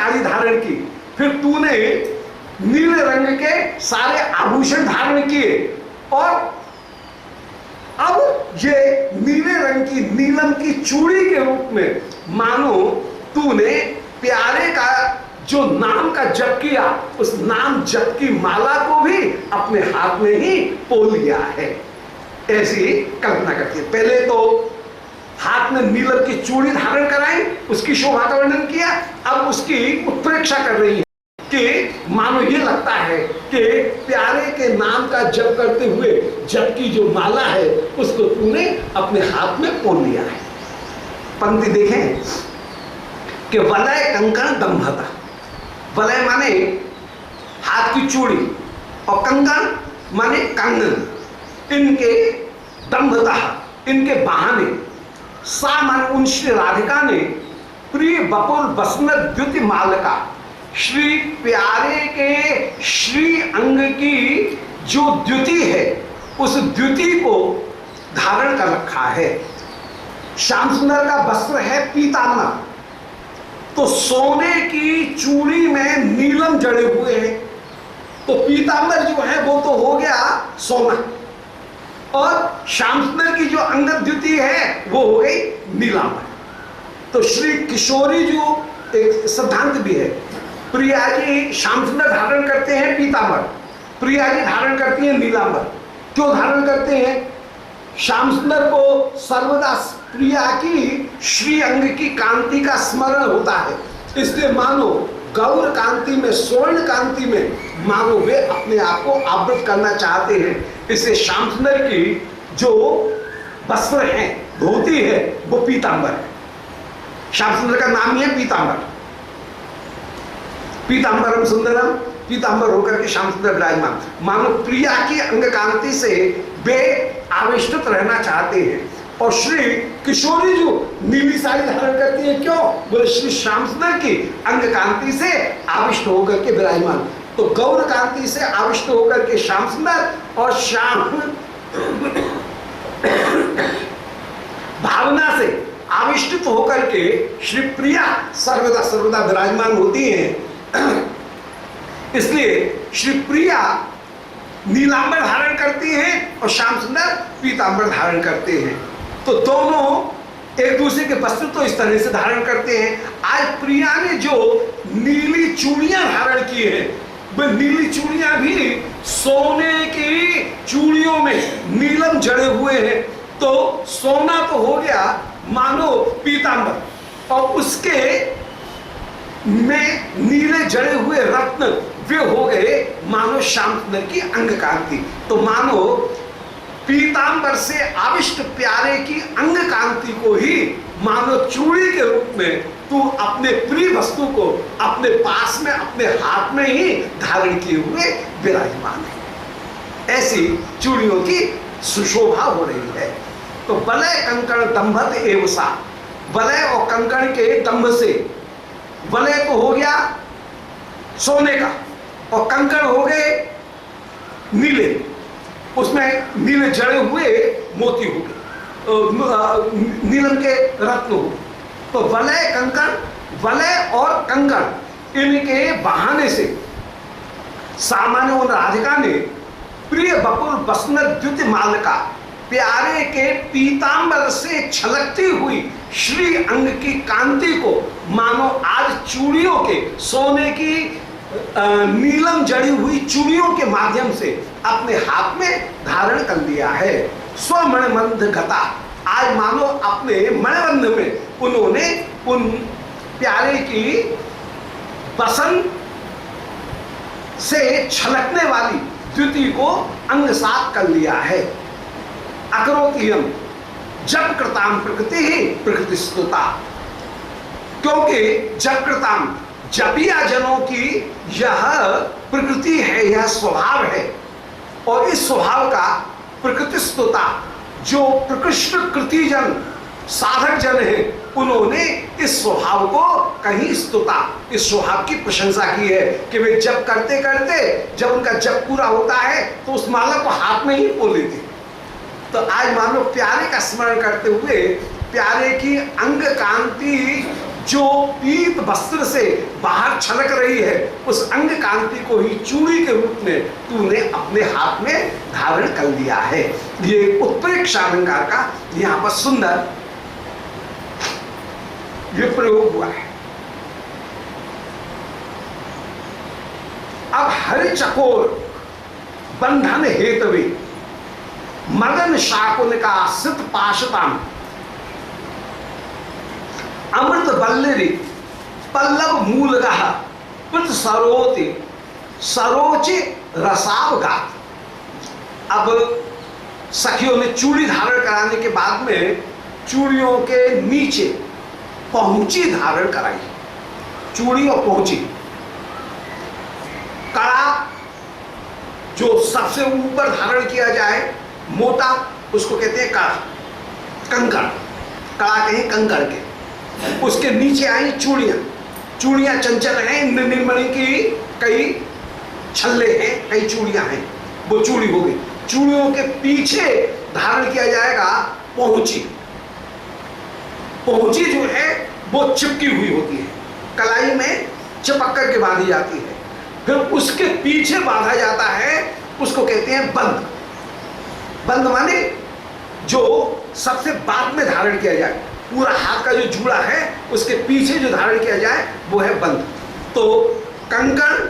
साड़ी धारण की, फिर तूने नीले रंग के सारे आभूषण धारण किए, और अब ये नीले रंग की नीलम की चूड़ी के रूप में मानो तूने प्यारे का जो नाम का जप किया, उस नाम जप की माला को भी अपने हाथ में ही पो लिया है। ऐसी कल्पना करती है। पहले तो हाथ में नीलम की चूड़ी धारण कराई, उसकी शोभा का वर्णन किया, अब उसकी उत्प्रेक्षा कर रही है कि मानो ये लगता है कि प्यारे के नाम का जप करते हुए जप की जो माला है उसको तूने अपने हाथ में पो लिया है। पंक्ति देखें कि वलय कंकण दंभता, वलय माने हाथ की चूड़ी और कंकण माने कंगन, इनके दंभता, इनके बहाने, सा माने उन श्री राधिका ने प्रिय बपुल बसनत द्युति मालका, श्री प्यारे के श्री अंग की जो द्युति है उस द्युति को धारण कर रखा है। श्याम सुंदर का वस्त्र है पीताम्बर, तो सोने की चूड़ी में नीलम जड़े हुए हैं, तो पीताम्बर जो है वो तो हो गया सोना, और श्याम सुंदर की जो अंग द्युति है वो हो गई नीलांबर। तो श्री किशोरी जो एक सिद्धांत भी है, प्रिया जी श्याम सुंदर धारण करते हैं पीताम्बर, प्रिया जी धारण करती हैं नीलांबर। क्यों धारण करते हैं? श्याम सुंदर को सर्वदा प्रिया की श्री अंग की कांति का स्मरण होता है, इसलिए मानो गौर कांति में, स्वर्ण कांति में मानो वे अपने आप को आवृत करना चाहते हैं। इसलिए श्याम सुंदर की जो वस्त्र है, धोती है, वो पीताम्बर है। श्याम सुंदर का नाम ही है पीताम्बर, पीताम्बरम सुंदरम, पीताम्बर होकर के श्याम सुंदर विराजमान। मानो प्रिया की अंग कांति से वे आविष्कृत रहना चाहते हैं। और श्री किशोरी जो नीली साड़ी धारण करती है, क्यों? बोले श्री श्याम सुंदर की अंग कांति से आविष्ट होकर के विराजमान। तो गौर कांति से आविष्ट होकर के श्याम सुंदर और श्याम भावना से आविष्टित होकर के श्री प्रिया सर्वदा सर्वदा विराजमान होती हैं। इसलिए श्री प्रिया नीलांबर धारण करती हैं और श्याम सुंदर पीतांबर धारण करते हैं। तो दोनों एक दूसरे के वस्त्र तो इस तरह से धारण करते हैं। आज प्रिया ने जो नीली चूड़ियां धारण की है, वह नीली चूड़ियां भी सोने की चूड़ियों में नीलम जड़े हुए हैं। तो सोना तो हो गया मानो पीतांबर, और उसके में नीले जड़े हुए रत्न वे हो गए मानो श्याम सुंदर की अंग कांति। तो मानो पीतांबर से आविष्ट प्यारे की अंग कांति को ही मानो चूड़ी के रूप में तू अपने प्रिय वस्तु को अपने पास में, अपने हाथ में ही धारण किए हुए विराजमान है। ऐसी चूड़ियों की सुशोभा हो रही है। तो वलय कंकण दंभत एव सा, वलय और कंकण के दंभ से, वलय तो हो गया सोने का और कंकण हो गए नीले, उसमें नीले जड़े हुए मोती हो गए, नीलम के रत्न हो। तो वलय कंकण, वलय और कंकण इनके बहाने से सामान्य उन राधिका ने प्रिय बकुल बसनत द्युति मालका, प्यारे के पीतांबर से छलकती हुई श्री अंग की कांति को मानो आज चूड़ियों के, सोने की नीलम जड़ी हुई चूड़ियों के माध्यम से अपने हाथ में धारण कर लिया है। स्वमणिबंध गता, आज मानो अपने मणिबंध में उन्होंने उन प्यारे की बसंत से छलकने वाली द्युति को अंगसात कर लिया है। अकरोतियम जप कृताम प्रकृति ही प्रकृति स्तुता, क्योंकि जप कृताम जपिया जनों की यह प्रकृति है, यह स्वभाव है। और इस स्वभाव का प्रकृति स्तुता, जो प्रकृष्ट कृति जन साधक जन है, उन्होंने इस स्वभाव को कहीं स्तुता, इस स्वभाव की प्रशंसा की है कि वे जप करते करते जब उनका जप पूरा होता है तो उस माला को हाथ में ही पो लेते। तो आज मानो प्यारे का स्मरण करते हुए प्यारे की अंग कांति जो पीत वस्त्र से बाहर छलक रही है, उस अंग कांति को ही चूड़ी के रूप में तूने अपने हाथ में धारण कर लिया है। ये उत्प्रेक्षा अलंकार का यहां पर सुंदर ये प्रयोग हुआ है। अब हरि चकोर बंधन हेतवे मदन शाकुन का सित पाशताम अमृत बल्लरी पल्लव मूलगः पृथ सरोति सरोचे रसावगात। अब सखियों ने चूड़ी धारण कराने के बाद में चूड़ियों के नीचे पहुंची धारण कराई। चूड़ी और पहुंची, कड़ा जो सबसे ऊपर धारण किया जाए मोटा, उसको कहते हैं कड़ा, कंकड़, कड़ा कहीं कंकड़ के। उसके नीचे आई चूड़ियां। चूड़ियां चंचल हैं, निर्मणि की कई छल्ले हैं, कई चूड़ियां हैं, वो चूड़ी हो गई। चूड़ियों के पीछे धारण किया जाएगा पहुंची। पहुंची जो है वो चिपकी हुई होती है, कलाई में चिपक करके बांधी जाती है। फिर उसके पीछे बांधा जाता है, उसको कहते हैं बंद। बंद माने जो सबसे बाद में धारण किया जाए, पूरा हाथ का जो जूड़ा है उसके पीछे जो धारण किया जाए वो है बंद। तो कंकण,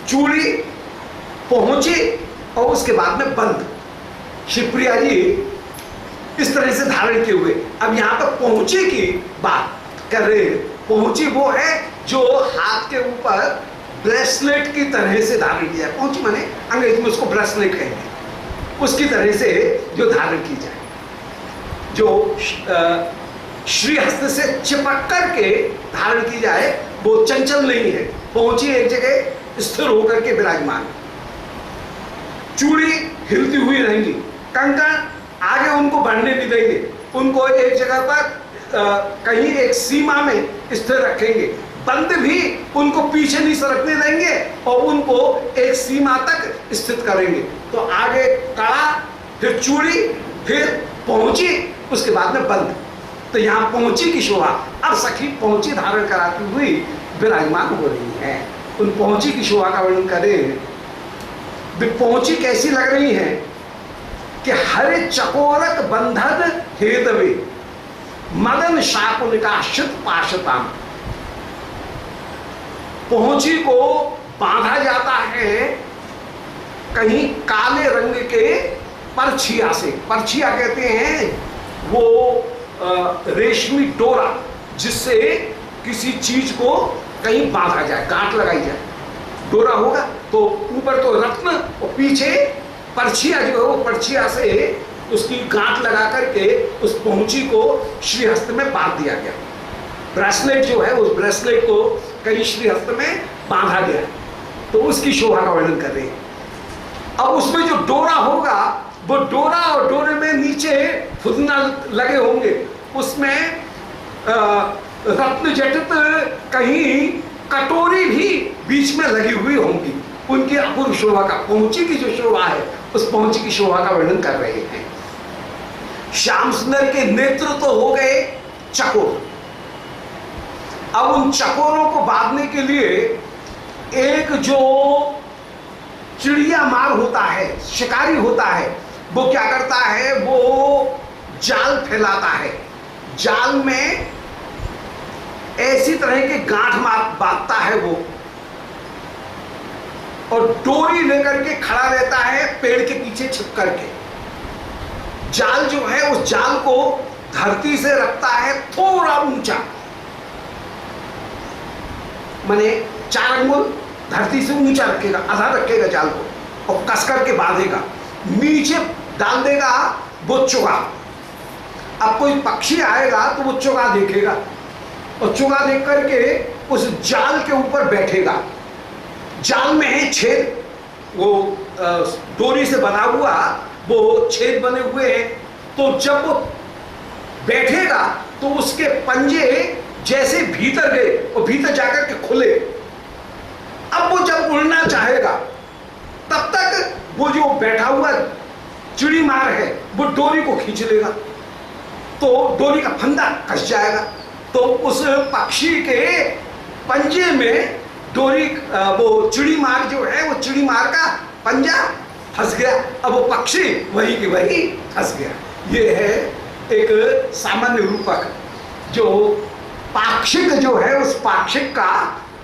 चूड़ी, पहुंची और उसके बाद में बंद। शिवप्रिया जी इस तरह से धारण किए हुए। अब यहां पर पहुंची की बात कर रहे हैं। पहुंची वो है जो हाथ के ऊपर ब्रेसलेट की तरह से धारण किया है। पहुंची माने अंग्रेजी में उसको ब्रेसलेट कहेंगे, उसकी तरह से जो धारण की जाए, जो श्रीहस्त से चिपक करके धारण की जाए, वो चंचल नहीं है। पहुंची एक जगह स्थिर होकर के विराजमान। चूड़ी हिलती हुई रहेंगी, कंकण आगे उनको बढ़ने नहीं देंगे, उनको एक जगह पर कहीं एक सीमा में स्थिर रखेंगे। बंद भी उनको पीछे नहीं सरकने देंगे और उनको एक सीमा तक स्थित करेंगे। तो आगे कड़ा, फिर चूड़ी, फिर पहुंची, उसके बाद में बंद। तो यहां पहुंची की शोभा। अब सखी पहुंची धारण कराती हुई विराजमान हो रही है। उन पहुंची की शोभा का वर्णन करें। पहुंची कैसी लग रही है कि हरे चकोरक बंधन हेतवे मदन शाकुन का शित पाशताम। पहुंची को बांधा जाता है कहीं काले रंग के परछिया से। परछिया कहते हैं वो रेशमी डोरा जिससे किसी चीज को कहीं बांधा जाए, गांठ लगाई जाए। डोरा होगा तो ऊपर तो रत्न और पीछे परछिया जो है वो परछिया से उसकी गांठ लगा करके उस पहुंची को श्रीहस्त में बांध दिया गया। ब्रेसलेट जो है उस ब्रेसलेट को कहीं श्रीहस्त में बांधा गया, तो उसकी शोभा का वर्णन कर रहे हैं। अब उसमें जो डोरा होगा वो डोरा और डोरे में नीचे फुदना लगे होंगे, उसमें रत्न जटित कहीं कटोरी भी बीच में लगी हुई होंगी। उनकी अपूर्व शोभा का, पहुंची की जो शोभा है उस पहुंची की शोभा का वर्णन कर रहे हैं। श्याम सुंदर के नेत्र तो हो गए चकोर। अब उन चकोरों को बांधने के लिए एक जो चिड़िया मार होता है, शिकारी होता है, वो क्या करता है, वो जाल फैलाता है। जाल में ऐसी तरह के गांठ मार बांधता है वो, और डोरी लेकर के खड़ा रहता है पेड़ के पीछे छिप करके। जाल जो है उस जाल को धरती से रखता है थोड़ा ऊंचा, माने 4 अंगुल धरती से ऊंचा रखेगा, आधा रखेगा जाल को और कस करके बांधेगा। नीचे डाल देगा वो चुगा। अब कोई पक्षी आएगा तो वो चुगा देखेगा और चुगा देख करके उस जाल के ऊपर बैठेगा। जाल में है छेद, वो डोरी से बना हुआ वो छेद बने हुए हैं। तो जब वो बैठेगा तो उसके पंजे जैसे भीतर गए और भीतर जाकर के खुले। अब वो जब उड़ना चाहेगा तब तक वो जो बैठा हुआ चिड़ी मार है वो डोरी को खींच लेगा, तो डोरी का फंदा कस जाएगा। तो उस पक्षी के पंजे में डोरी, वो चिड़ी मार जो है, वो चिड़ी मार का पंजा फंस गया। अब वो पक्षी वही के वही फंस गया। ये है एक सामान्य रूपक। जो पाक्षिक जो है, उस पाक्षिक का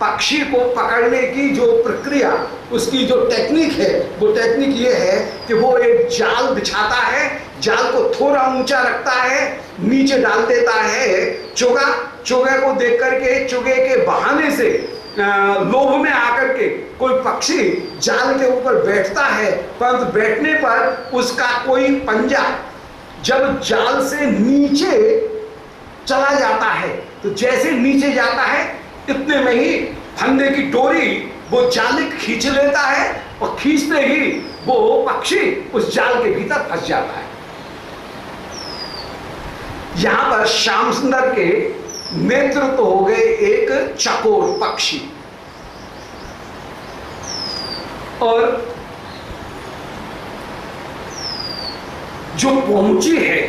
पक्षी को पकड़ने की जो प्रक्रिया, उसकी जो टेक्निक है, वो टेक्निक ये है कि वो एक जाल बिछाता है, जाल को थोड़ा ऊंचा रखता है, नीचे डाल देता है चोगा। चोगे को देख करके, चोगे के बहाने से लोभ में आकर के कोई पक्षी जाल के ऊपर बैठता है, परंतु बैठने पर उसका कोई पंजा जब जाल से नीचे चला जाता है, तो जैसे नीचे जाता है इतने में ही फंदे की डोरी वो जाल खींच लेता है, और खींचते ही वो पक्षी उस जाल के भीतर फंस जाता है। यहां पर श्याम सुंदर के नेतृत्व हो गए एक चकोर पक्षी, और जो पहुंची है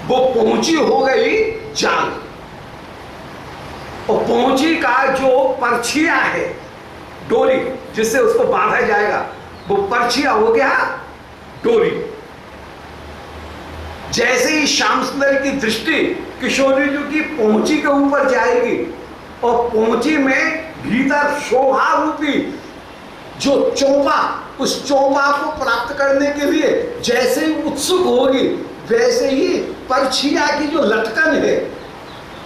वो पहुंची हो गई जाल, और पहुंची का जो परछिया है, डोरी जिससे उसको बांधा जाएगा, वो परछिया हो गया डोरी। जैसे ही श्याम सुंदर की दृष्टि किशोरी जी की पहुंची के ऊपर जाएगी, और पहुंची में भीतर शोभा रूपी जो चौबा, उस चौबा को प्राप्त करने के लिए जैसे ही उत्सुक होगी, वैसे ही परछिया की जो लटकन है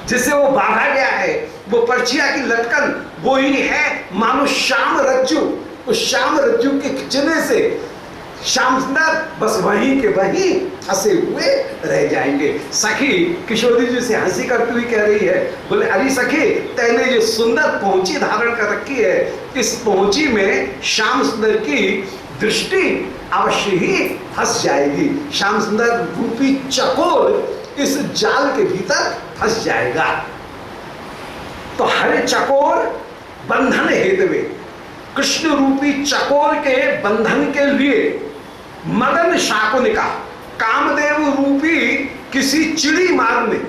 जिसे वो बांधा गया है, वो परछिया की लटकन वो ही है मानो श्याम रज्जु। उस श्याम रज्जु के खिंचने से श्याम सुंदर बस वहीं के वहीं फंसे हुए रह जाएंगे। सखी किशोरी जी से हंसी करती हुई कह रही है, बोले अरे सखी, तैने जो सुंदर पहुंची धारण कर रखी है, इस पहुंची में श्याम सुंदर की दृष्टि अवश्य ही फंस जाएगी। श्याम सुंदर रूपी चकोर इस जाल के भीतर फंस जाएगा। तो हरे चकोर बंधन हेतुवे, कृष्ण रूपी चकोर के बंधन के लिए मदन शाकुनिका, कामदेव रूपी किसी चिड़ी मार ने,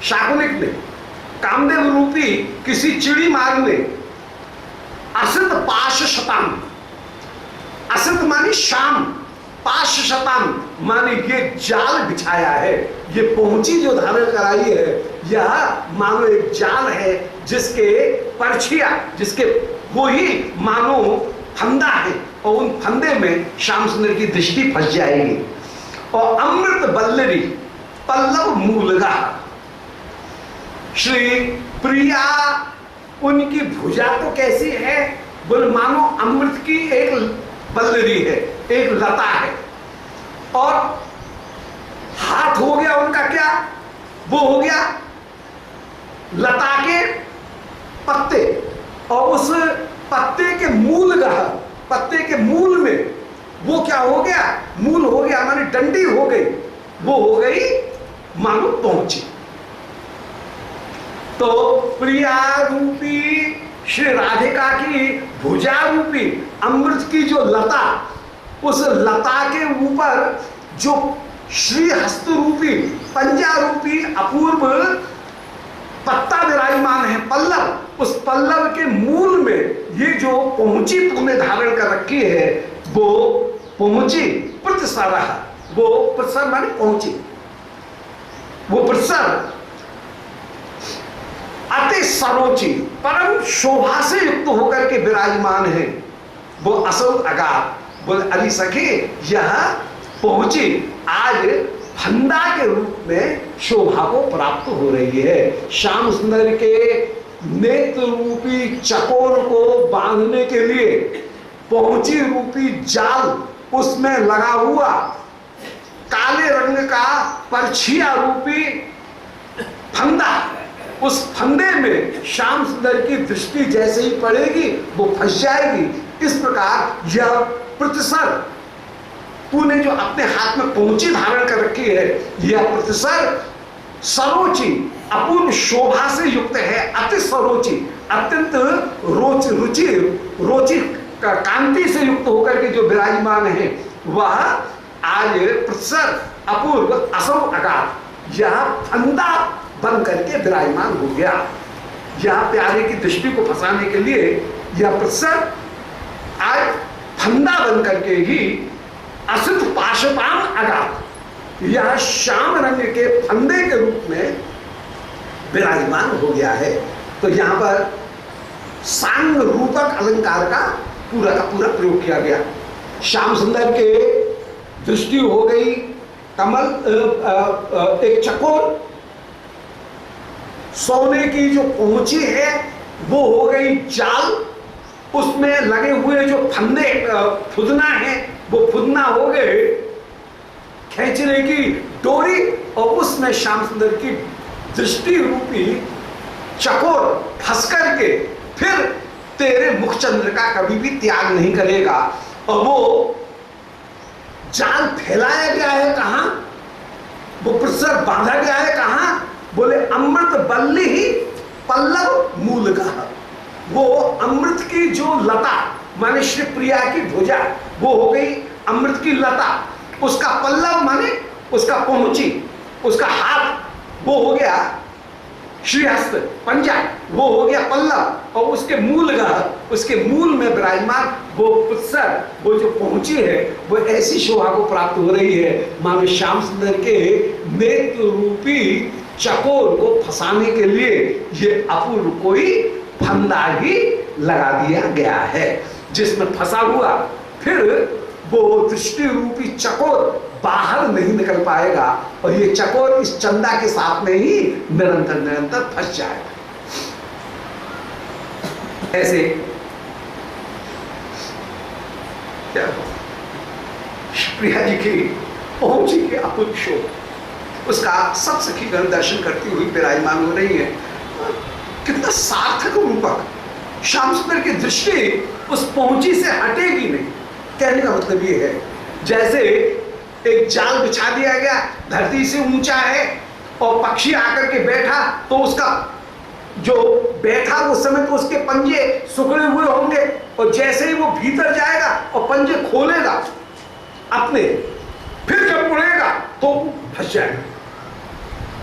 शाकुनिक ने, कामदेव रूपी किसी चिड़ी मार ने असित पाश शताम, असित मानी शाम, पाश शताम मानी ये जाल बिछाया है, ये पहुंची जो धारण कराई है, यह मानो एक जाल है जिसके परछिया, जिसके वो ही मानो फंदा है, और उन फंदे में श्याम सुंदर की दृष्टि फंस जाएगी। और अमृत बल्लरी पल्लव मूलगा, श्री प्रिया उनकी भुजा तो कैसी है, बोले मानो अमृत की एक बल्लरी है, एक लता है, और हाथ हो गया उनका क्या, वो हो गया लता के पत्ते, और उस पत्ते के मूल गह, पत्ते के मूल में वो क्या हो गया, मूल हो गया माने डंडी हो गई, वो हो गई मानो पहुंची। तो प्रिया रूपी श्री राधिका की भुजा रूपी अमृत की जो लता, उस लता के ऊपर जो श्री हस्त रूपी पंजा रूपी अपूर्व पत्ता विराजमान है, पल्लव, उस पल्लव के मूल में ये जो पहुंची तूने धारण कर रखी है, वो पहुंची प्रतिसर, वो प्रतिसर माने पहुंची, वो प्रतिसर अति सरोची परम शोभा से युक्त होकर के विराजमान है, वो असौ अगार। बोले अली सखी, यह पहुंची आज फंदा के रूप में शोभा को प्राप्त हो रही है। श्याम सुंदर के नेत्र रूपी चकोर को बांधने के लिए पहुंची रूपी जाल, उसमें लगा हुआ काले रंग का परछिया रूपी फंदा, उस फंदे में श्याम सुंदर की दृष्टि जैसे ही पड़ेगी वो फंस जाएगी। इस प्रकार यह प्रतिसर तूने जो अपने हाथ में पहुंची धारण कर रखी है, यह प्रतिसर सरोची अपूर्व शोभा से युक्त है, अति सरोची, अत्यंत रुचि रोचि कांति से युक्त होकर के जो विराजमान है, वह आज प्रतिसर अपूर्व असौ अगार, यह फंदा बन करके विराजमान हो गया। यह प्यारे की दृष्टि को फंसाने के लिए यह प्रसर आज फंदा बन करके ही असित पाशपान अगात, यह श्याम रंग के फंदे के रूप में विराजमान हो गया है। तो यहां पर सांग रूपक अलंकार का पूरा प्रयोग किया गया। श्याम सुंदर के दृष्टि हो गई कमल, एक चकोर, सोने की जो पहुंची है वो हो गई जाल, उसमें लगे हुए जो फंदे फुदना है वो फुदना हो गए खींचने की डोरी, और उसमें श्याम सुंदर की दृष्टि रूपी चकोर फंस करके फिर तेरे मुखचंद्र का कभी भी त्याग नहीं करेगा। और वो जाल फैलाया गया है कहां, वो प्रसर बांधा गया है कहां, बोले अमृत बल्ली ही पल्लव मूल का। वो अमृत की जो लता माने श्री प्रिया की भुजा, वो हो गई अमृत की लता, उसका पल्लव माने उसका पहुंची, उसका हाथ वो हो गया श्रीहस्त पंजा, वो हो गया पल्लव, और उसके मूल उसके मूल में विराजमान वो पुत्सर, वो जो पहुंची है वो ऐसी शोभा को प्राप्त हो रही है मानो श्याम सुंदर के नेत्र रूपी चकोर को फंसाने के लिए ये अपूर्व कोई फंदा ही लगा दिया गया है, जिसमें फंसा हुआ फिर वो दृष्टि रूपी चकोर बाहर नहीं निकल पाएगा, और ये चकोर इस चंदा के साथ में ही निरंतर निरंतर फंस जाएगा। ऐसे क्या प्रिया जी की पहुंची के अपूर्व शोभ, उसका सब सखीगण दर्शन करती हुई विराजमान हो रही है। कितना सार्थक रूपक, श्याम सुंदर की दृष्टि उस पहुंची से हटेगी नहीं। कहने का मतलब ये है जैसे एक जाल बिछा दिया गया, धरती से ऊंचा है, और पक्षी आकर के बैठा तो उसका जो बैठा उस समय तो उसके पंजे सुखड़े हुए होंगे, और जैसे ही वो भीतर जाएगा और पंजे खोलेगा अपने, फिर जब उड़ेगा तो फंस जाएगा,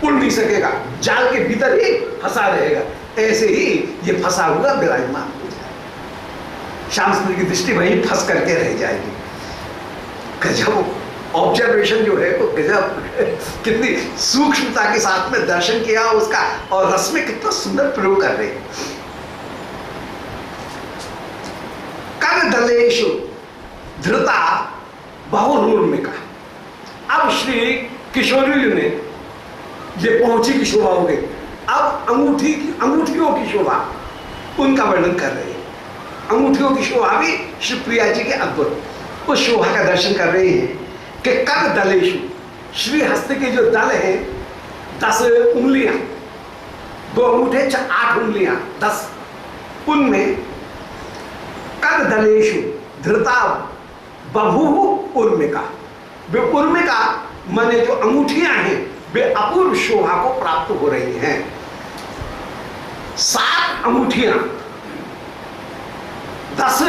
उड़ नहीं सकेगा, जाल के भीतर ही फंसा रहेगा। ऐसे ही ये फंसा हुआ विराजमान हो जाएगा, श्याम सुंदर की दृष्टि वहीं फंस करके रह जाएगी। गजब ऑब्जर्वेशन जो है वो गजब, कितनी सूक्ष्मता के साथ में दर्शन किया उसका, और रस में कितना सुंदर प्रयोग कर रहे हैं। कर दलेशु धृता बहुरूर्मिका। अब श्री किशोरी ने ये पहुंची की शोभा हो गई, अब अंगूठियों की शोभा उनका वर्णन कर रहे हैं। अंगूठियों की शोभा भी श्री प्रिया जी के अद्भुत, उस शोभा का दर्शन कर रहे हैं कि कर दलेशु, श्री हस्त के जो दल है 10 उंगलियां, 2 अंगूठे 8 उंगलियां 10, उनमें कर दलेशु धृता बभू उर्मिका, वे उर्मिका माने जो अंगूठियां हैं वे अपूर्व शोभा को प्राप्त हो रही हैं। 7 अंगूठियां 10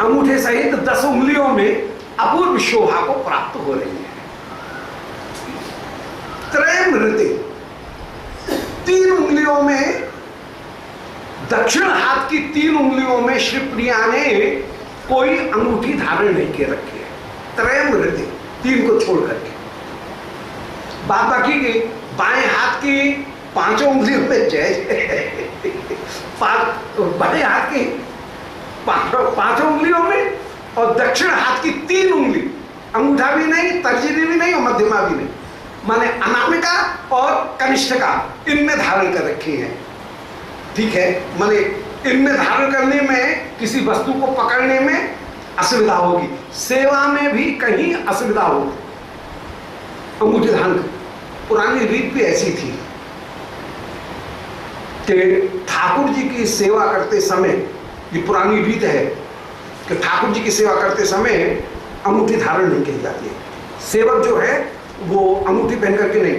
अंगूठे सहित 10 उंगलियों में अपूर्व शोभा को प्राप्त हो रही है। त्रयमृते, 3 उंगलियों में, दक्षिण हाथ की 3 उंगलियों में श्री प्रिया ने कोई अंगूठी धारण नहीं किए रखी है। त्रयमृते, 3 को छोड़ करके, बात बाकी की बाएं हाथ की 5 उंगलियों में जय बाएं हाथ की 5 उंगलियों में, और दक्षिण हाथ की 3 उंगली, अंगूठा भी नहीं, तर्जनी भी नहीं और मध्यमा भी नहीं, माने अनामिका और कनिष्ठिका, इनमें धारण कर रखी है। ठीक है, माने इनमें धारण करने में किसी वस्तु को पकड़ने में असुविधा होगी, सेवा में भी कहीं असुविधा होगी अंगूठी धारण। पुरानी रीत भी ऐसी थी कि ठाकुर जी की सेवा करते समय, ये पुरानी रीत है कि ठाकुर जी की सेवा करते समय अंगूठी धारण नहीं की जाती है। सेवक जो है वो अंगूठी पहन करके नहीं,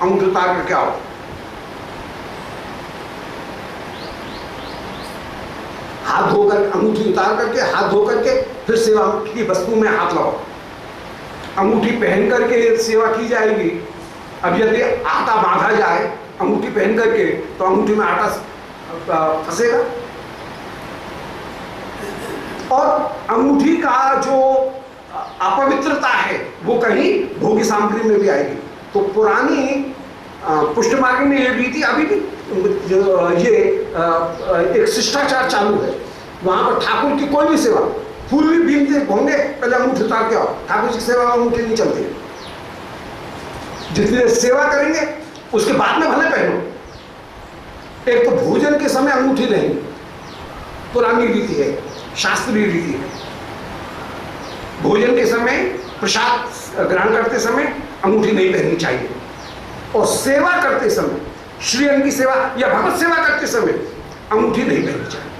अंगूठी उतार करके आओ, हाथ धोकर, अंगूठी उतार करके हाथ धो करके फिर सेवा की वस्तु में हाथ लगाओ। अंगूठी पहन करके सेवा की जाएगी अब यदि आटा बांधा जाए अंगूठी पहन करके तो अंगूठी में आटा फंसेगा, और अंगूठी का जो अपवित्रता है वो कहीं भोगी सामग्री में भी आएगी। तो पुरानी पुष्ट मार्ग में ये रीति अभी भी ये एक शिष्टाचार चालू है। वहां पर ठाकुर की कोई भी सेवा, फूल भी बीनते होंगे, पहले अंगूठी उतार के आओ, ठाकुर जी की सेवा में अंगूठी नहीं चलती। जितनी देर सेवा करेंगे उसके बाद में भले पहनो। एक तो भोजन के समय अंगूठी नहीं, पुरानी रीति है, शास्त्रीय रीति है। भोजन के समय, प्रसाद ग्रहण करते समय अंगूठी नहीं पहननी चाहिए, और सेवा करते समय, श्रीअंग की सेवा या भगवत सेवा करते समय अंगूठी नहीं पहननी चाहिए।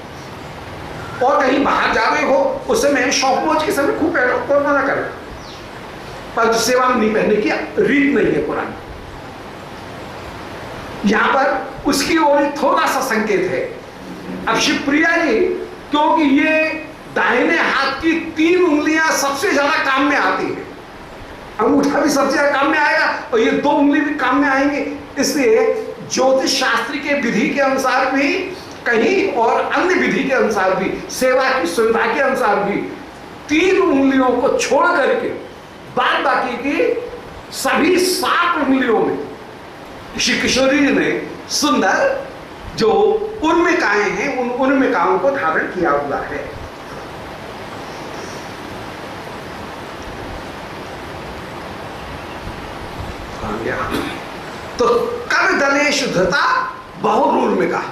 और कहीं बाहर जा रहे हो उस समय शौक मौज के समय खूब पहनो, तो मना करें, पर सेवा में नहीं पहनने की रीत नहीं है पुरानी। यहां पर उसकी ओर थोड़ा सा संकेत है। अब शिवप्रिया जी, क्योंकि ये दाहिने हाथ की 3 उंगलियां सबसे ज्यादा काम में आती है, अंगूठा भी सबसे ज्यादा काम में आएगा और ये 2 उंगली भी काम में आएंगे, इसलिए ज्योतिष शास्त्र के विधि के अनुसार भी कहीं और अन्य विधि के अनुसार भी, सेवा की सुविधा के अनुसार भी 3 उंगलियों को छोड़ करके बाद बाकी की सभी 7 उंगलियों में श्री किशोरी जी ने सुंदर जो उर्मिकाएं हैं उन उर्मिकाओं को धारण किया हुआ है। तो कर दलेश धृता बहुरूर्मिका,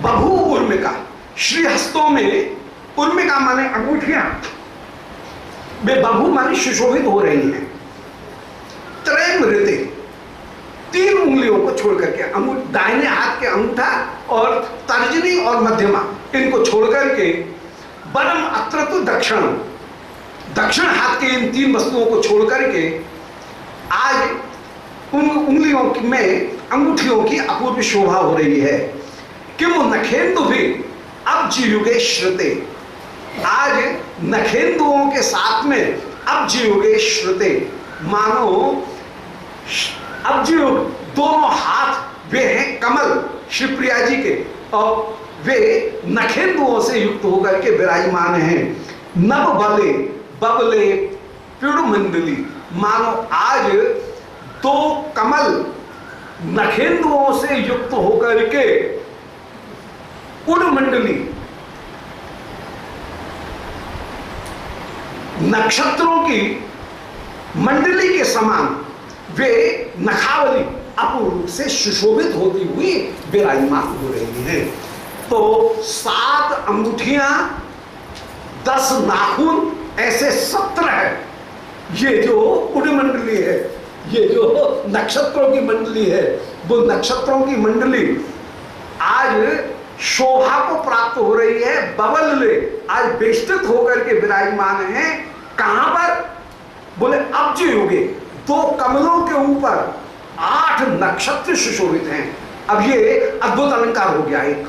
बहु उर्मिका, श्रीहस्तों में उर्मिका माने अंगूठियां, वे बहु माने सुशोभित हो रही हैं। त्रय मृते, 3 उंगलियों को छोड़ करके, दाहिने हाथ के अंगूठा और तर्जनी और मध्यमा इनको छोड़ करके, परम अत्र तो दक्षिण, दक्षिण हाथ के इन 3 वस्तुओं को छोड़ करके आज उन उंगलियों में अंगूठियों की अपूर्व शोभा हो रही है। किम नखेंदु भी अब्ज युगे श्रुते, आज नखेंदुओं के साथ में अब्ज युगे श्रुते, मानो अब्ज युग, दोनों हाथ वे हैं कमल शिवप्रिया जी के, और वे नखेंदुओं से युक्त होकर के विराजमान हैं। नव बले बबले पिड़ुमंडली, मानो आज 2 कमल नखेंदुओं से युक्त होकर के उड़मंडली, नक्षत्रों की मंडली के समान वे नखावली अपूर्व से सुशोभित होती हुई विराजमान हो रही हैं। तो 7 अंगूठियां, 10 नाखून, ऐसे 17 है। ये जो उड़मंडली है, ये जो नक्षत्रों की मंडली है, वो नक्षत्रों की मंडली आज शोभा को प्राप्त हो रही है। बबल ले आज बेष्टित होकर के विराजमान है। कहां पर? बोले अब्ज युगे, 2 कमलों के ऊपर 8 नक्षत्र सुशोभित हैं। अब ये अद्भुत अलंकार हो गया, एक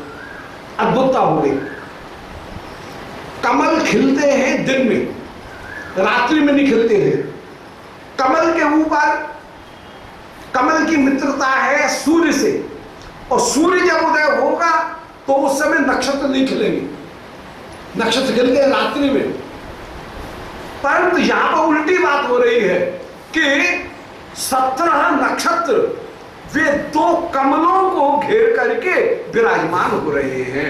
अद्भुतता हो गई। कमल खिलते हैं दिन में, रात्रि में नहीं खिलते हैं। कमल के ऊपर, कमल की मित्रता है सूर्य से, और सूर्य जब उदय होगा तो उस समय नक्षत्र नहीं खिलेंगे, नक्षत्र खिलते हैं रात्रि में। परंतु यहां पर उल्टी बात हो रही है कि 17 नक्षत्र वे 2 कमलों को घेर करके विराजमान हो रहे हैं।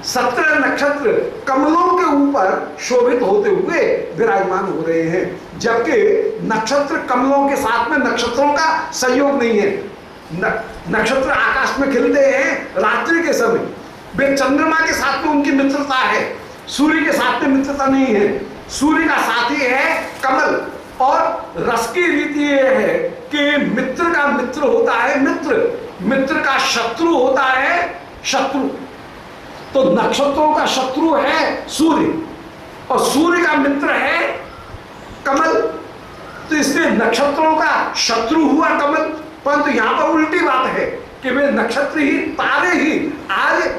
17 नक्षत्र कमलों के ऊपर शोभित होते हुए विराजमान हो रहे हैं, जबकि नक्षत्र कमलों के साथ में नक्षत्रों का संयोग नहीं है। नक्षत्र आकाश में खिलते हैं रात्रि के समय, वे चंद्रमा के साथ में उनकी मित्रता है, सूर्य के साथ में मित्रता नहीं है। सूर्य का साथी है कमल, और रस की रीति यह है कि मित्र का मित्र होता है मित्र, मित्र का शत्रु होता है शत्रु। तो नक्षत्रों का शत्रु है सूर्य, और सूर्य का मित्र है कमल। तो इसलिए नक्षत्रों का शत्रु हुआ कमल। परंतु यहां पर उल्टी बात है कि वे नक्षत्र ही, तारे ही आज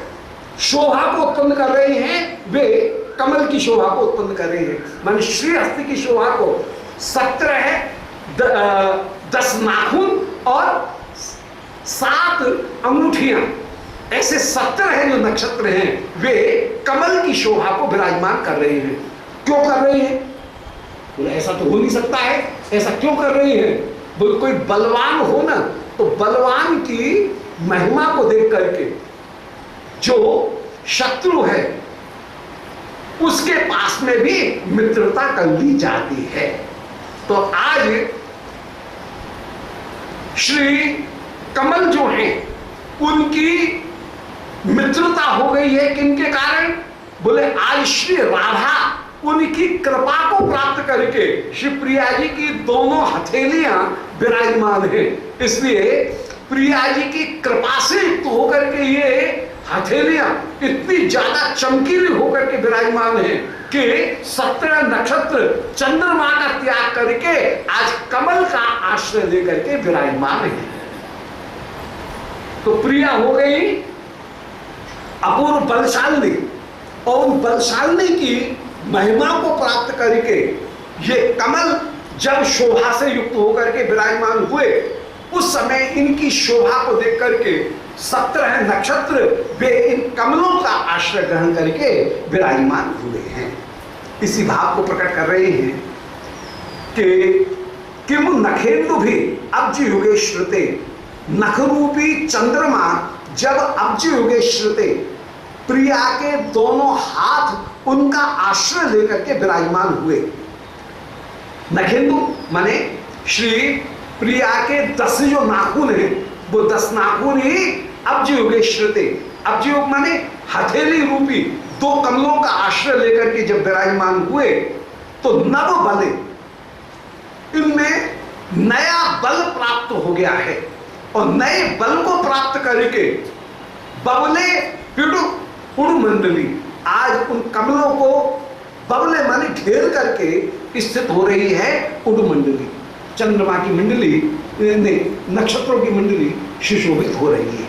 शोभा को उत्पन्न कर रहे हैं, वे कमल की शोभा को उत्पन्न कर रहे हैं, माने श्रीहस्त की शोभा को। 17 है 10 नाखून और 7 अंगूठियां, ऐसे 17 जो नक्षत्र हैं वे कमल की शोभा को विराजमान कर रहे हैं। क्यों कर रहे हैं? तो ऐसा तो हो नहीं सकता है, ऐसा क्यों कर रहे हैं? बोले कोई बलवान हो ना, तो बलवान की महिमा को देख करके जो शत्रु है उसके पास में भी मित्रता कर ली जाती है। तो आज श्री कमल जो हैं उनकी मित्रता हो गई है किनके कारण? बोले आज श्री राधा उनकी कृपा को प्राप्त करके श्री प्रिया जी की दोनों हथेलियां विराजमान है, इसलिए प्रिया जी की कृपा से युक्त होकर के ये हथेलियां इतनी ज्यादा चमकीली होकर के विराजमान है कि 17 नक्षत्र चंद्रमा का त्याग करके आज कमल का आश्रय लेकर के विराजमान है। तो प्रिया हो गई अपूर्व बलशालिनी, और उन बलशालिनी की महिमा को प्राप्त करके ये कमल जब शोभा से युक्त होकर के विराजमान हुए, उस समय इनकी शोभा को देख करके 17 नक्षत्र वे इन कमलों का आश्रय ग्रहण करके विराजमान हुए हैं। इसी भाव को प्रकट कर रहे हैं कि किम नखेंदु भी अब्ज युगे श्रुते, नख रूपी चंद्रमा जब अब्ज युगे श्रुते, प्रिया के दोनों हाथ उनका आश्रय लेकर के विराजमान हुए। नखेंदु माने श्री प्रिया के 10 जो नाखून है वो 10 नाखून ही अब्ज युगे श्रुते, अब्ज युग माने हथेली रूपी 2 कमलों का आश्रय लेकर के जब विराजमान हुए तो नव बले, इनमें नया बल प्राप्त हो गया है, और नए बल को प्राप्त करके बबले पिडु उड़ मंडली, आज उन कमलों को बबले माने घेर करके स्थित हो रही है उड़ मंडली, चंद्रमा की मंडली, नक्षत्रों की मंडली सुशोभित हो रही है।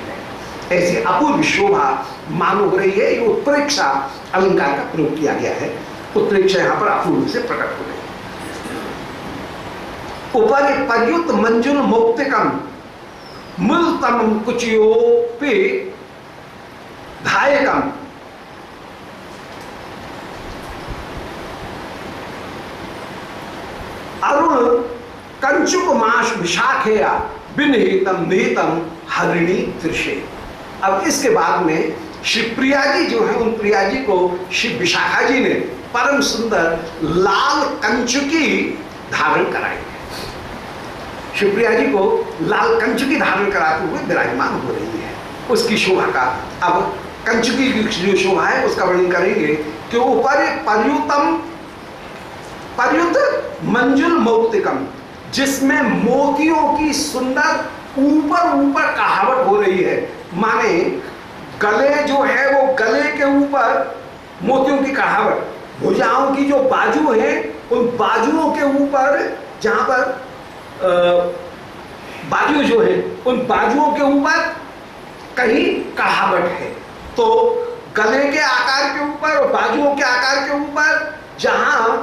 ऐसी अपूर्व शोभा मानो हो रही है। ये उत्प्रेक्षा अलंकार का प्रयोग किया गया है, उत्प्रेक्षा यहां पर अपूर्व से प्रकट हो रही है। ऊपर पर्युत मंजुल मौक्तिकम मूलतम कुचयोपि धायकम, अरुण कंचुक माश विशाखेया विनिहितम निहितम हरिणी दृश्य। अब इसके बाद में श्री प्रिया जी जो है, उन प्रिया जी को श्री विशाखा जी ने परम सुंदर लाल कंचुकी धारण कराई। श्री प्रिया जी को लाल कंचुकी धारण कराते हुए विराजमान हो रही है। उसकी शोभा का अब कंचुकी की जो शोभा है उसका वर्णन करेंगे कि ऊपर पर्युतम, पर्युत मंजुल मौक्तिकम, जिसमें मोतियों की सुंदर ऊपर ऊपर कहावट हो रही है, माने गले जो है वो गले के ऊपर मोतियों की कहावट, भुजाओं की जो बाजू है उन बाजुओं के ऊपर, जहां पर बाजू जो है उन बाजुओं के ऊपर कहीं कहावट है। तो गले के आकार के ऊपर और बाजुओं के आकार के ऊपर, जहां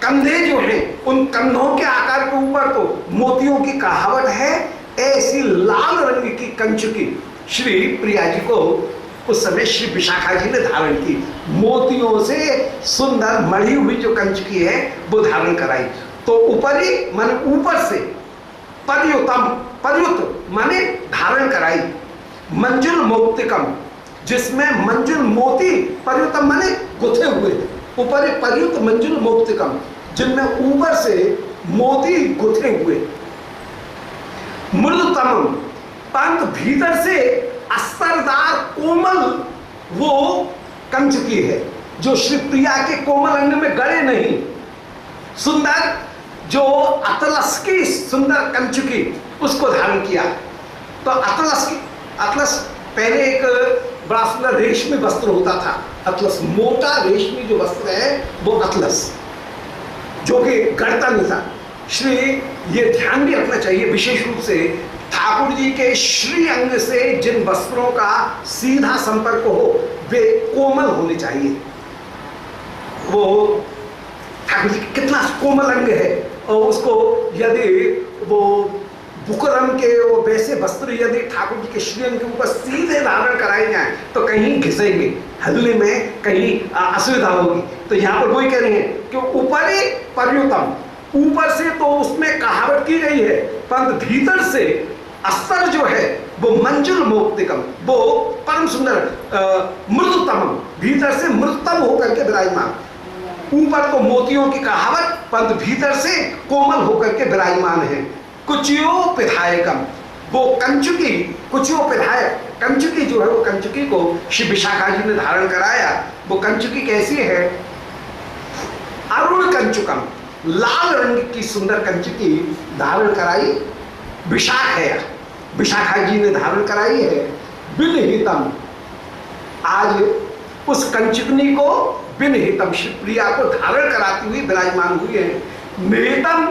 कंधे जो हैं उन कंधों के आकार के ऊपर तो मोतियों की कहावट है। ऐसी लाल रंग की कंचुकी श्री प्रिया जी को उस समय श्री विशाखा जी ने धारण की, मोतियों से सुंदर मढ़ी हुई जो कंचुकी है वो धारण कराई। तो ऊपरी माने ऊपर से, पर्युतम, पर्युत माने धारण कराई, मंजुल मौक्तिकम, जिसमें मंजुल मोती, पर्युतम माने गुथे हुए, ऊपर पर्युत मंजुल मौक्तिकम, जिनमें ऊपर से मोती गुथे हुए, मृदुतम, पंत भीतर से अस्तरदार कोमल वो कंचुकी है, जो श्री प्रिया के कोमल अंग में गड़े नहीं, सुंदर जो अतलस की सुंदर कंचुकी उसको धारण किया। तो अतलस की, अतलस पहले एक बड़ा सुंदर रेशमी वस्त्र होता था, अतलस मोटा रेशमी जो वस्त्र है वो अतलस, जो कि गढ़ता नहीं था। श्री ये ध्यान भी रखना चाहिए विशेष रूप से, ठाकुर जी के श्री अंग से जिन वस्त्रों का सीधा संपर्क हो वे कोमल होने चाहिए। वो ठाकुर जी कितना कोमल अंग है और उसको यदि वो बुकरम के वो वैसे वस्त्र यदि ठाकुर जी के श्रीअंग के ऊपर सीधे धारण कराए जाएं तो कहीं घिसेंगे, हल्ले में कहीं असुविधा होगी। तो यहाँ पर वही कह रहे हैं कि ऊपर ही पर्युतम, ऊपर से तो उसमें कहावत की गई है, परंतु भीतर से अस्तर जो है वो मंजुल मौक्तिकम, वो परम सुंदर मृदुतम, भीतर से मृदुतम होकर के विराजमान। ऊपर तो मोतियों की कहावत, परंतु भीतर से कोमल होकर के विराजमान है। कुचियो पिधायकम, वो कंचुकी, कुचियो पिधायक, कंचुकी जो है वो कंचुकी को श्री विशाखा जी ने धारण कराया। वो कंचुकी कैसी है? अरुण कंचुकम, लाल रंग की सुंदर कंचुकी धारण कराई विशाख है, विशाखा जी ने धारण कराई है। बिनहितम, आज उस कंचुकनी को बिनहितम, शिवप्रिया को धारण कराती हुई विराजमान हुई है। निहितम